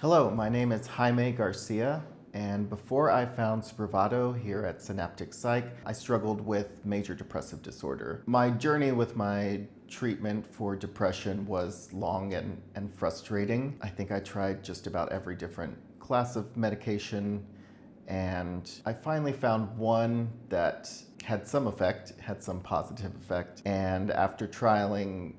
Hello, my name is Jaime Garcia, and before I found Spravato here at Synaptic Psych, I struggled with major depressive disorder. My journey with my treatment for depression was long and frustrating. I think I tried just about every different class of medication, and I finally found one that had some effect, had some positive effect, and after trialing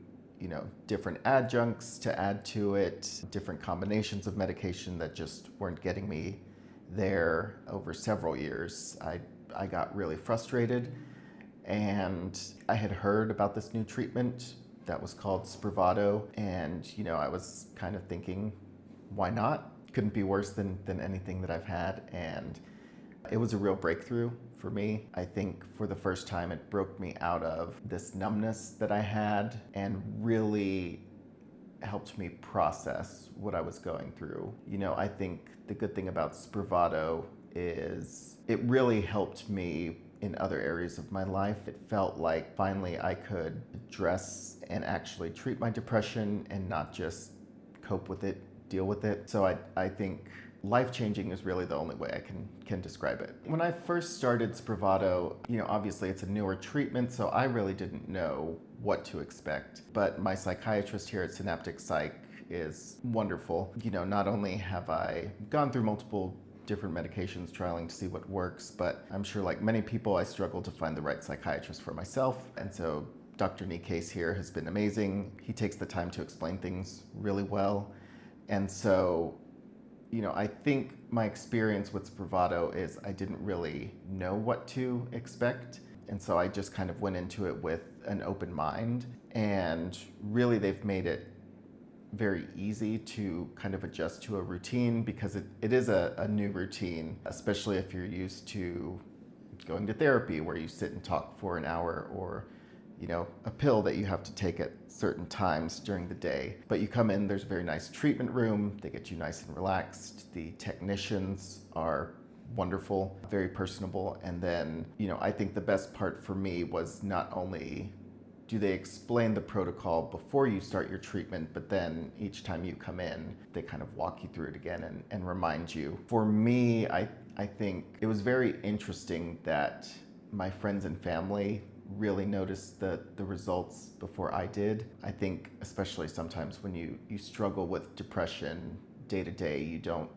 different adjuncts to add to it, different combinations of medication that just weren't getting me there over several years. I got really frustrated, and I had heard about this new treatment that was called Spravato, and I was kind of thinking, why not? Couldn't be worse than anything that I've had, and it was a real breakthrough for me. I think for the first time it broke me out of this numbness that I had and really helped me process what I was going through. I think the good thing about Spravato is it really helped me in other areas of my life. It felt like finally I could address and actually treat my depression and not just cope with it, deal with it. So I think life-changing is really the only way I can describe it. When I first started Spravato, obviously it's a newer treatment, so I really didn't know what to expect. But my psychiatrist here at Synaptic Psych is wonderful. Not only have I gone through multiple different medications trialing to see what works, but I'm sure like many people, I struggle to find the right psychiatrist for myself. And so Dr. Nikes here has been amazing. He takes the time to explain things really well. And so I think my experience with Spravato is I didn't really know what to expect. And so I just kind of went into it with an open mind. And really they've made it very easy to kind of adjust to a routine because it is a new routine, especially if you're used to going to therapy where you sit and talk for an hour, or a pill that you have to take at certain times during the day. But you come in, there's a very nice treatment room. They get you nice and relaxed. The technicians are wonderful, very personable. And then, I think the best part for me was not only do they explain the protocol before you start your treatment, but then each time you come in, they kind of walk you through it again and remind you. For me, I think it was very interesting that my friends and family really noticed the results before I did. I think especially sometimes when you struggle with depression day to day, you don't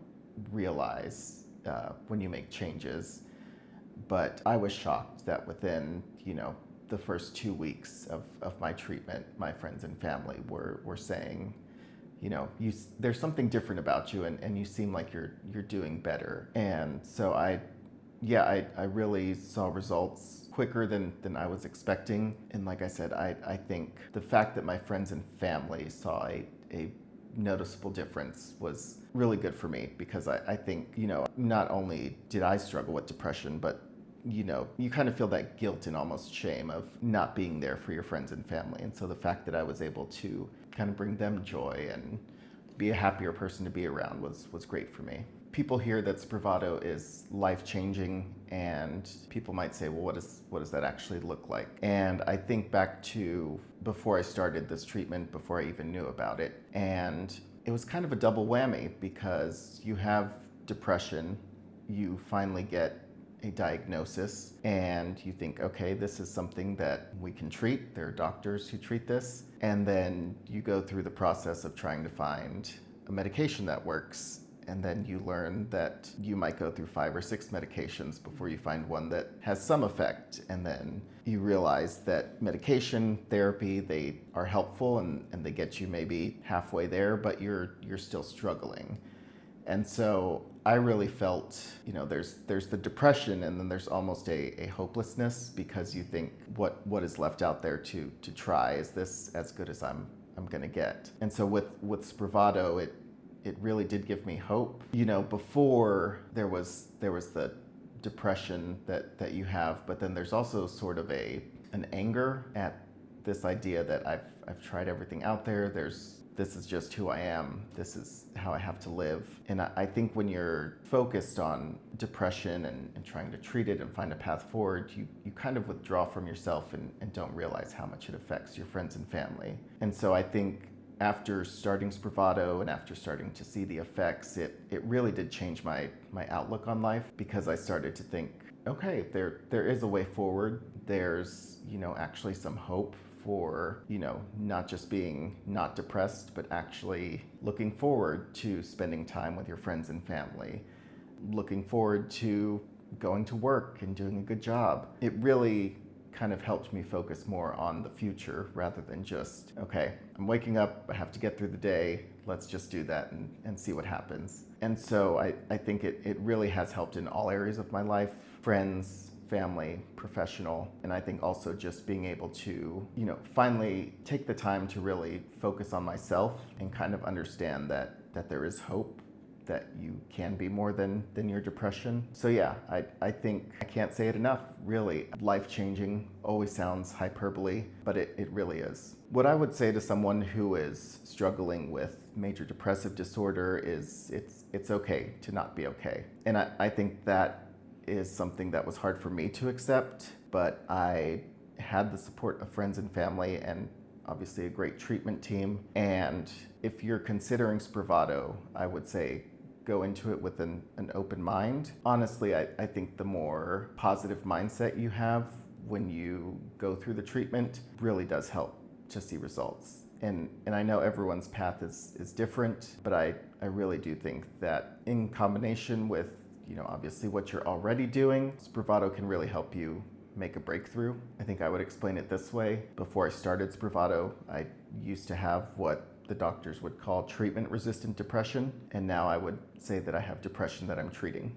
realize when you make changes. But I was shocked that within, the first 2 weeks of my treatment, my friends and family were saying, there's something different about you and you seem like you're doing better. And so I really saw results quicker than I was expecting. And like I said, I think the fact that my friends and family saw a noticeable difference was really good for me, because I think, not only did I struggle with depression, but you kind of feel that guilt and almost shame of not being there for your friends and family. And so the fact that I was able to kind of bring them joy and be a happier person to be around was great for me. People hear that Spravato is life-changing, and people might say, well, what does that actually look like? And I think back to before I started this treatment, before I even knew about it, and it was kind of a double whammy, because you have depression, you finally get a diagnosis, and you think, okay, this is something that we can treat. There are doctors who treat this. And then you go through the process of trying to find a medication that works. And then you learn that you might go through 5 or 6 medications before you find one that has some effect. And then you realize that medication, therapy, they are helpful and they get you maybe halfway there, but you're still struggling. And so I really felt, there's the depression, and then there's almost a hopelessness, because you think, what is left out there to try? Is this as good as I'm gonna get? And so with Spravato, it really did give me hope. Before there was the depression that you have, but then there's also sort of an anger at this idea that I've tried everything out there. This is just who I am. This is how I have to live. And I think when you're focused on depression and trying to treat it and find a path forward, you kind of withdraw from yourself and don't realize how much it affects your friends and family. And so I think after starting Spravato and after starting to see the effects, it really did change my outlook on life, because I started to think, okay, there is a way forward. There's, actually some hope for, not just being not depressed, but actually looking forward to spending time with your friends and family, looking forward to going to work and doing a good job. It really kind of helped me focus more on the future rather than just, okay, I'm waking up, I have to get through the day, let's just do that and see what happens. And so I think it really has helped in all areas of my life, friends, family, professional, and I think also just being able to, finally take the time to really focus on myself and kind of understand that there is hope, that you can be more than your depression. So yeah, I think I can't say it enough, really. Life-changing always sounds hyperbole, but it really is. What I would say to someone who is struggling with major depressive disorder is it's okay to not be okay. And I think that is something that was hard for me to accept, but I had the support of friends and family, and obviously a great treatment team. And if you're considering Spravato, I would say go into it with an open mind. Honestly, I think the more positive mindset you have when you go through the treatment really does help to see results. And I know everyone's path is different, but I really do think that in combination with, obviously what you're already doing, Spravato can really help you make a breakthrough. I think I would explain it this way. Before I started Spravato, I used to have what the doctors would call treatment-resistant depression, and now I would say that I have depression that I'm treating.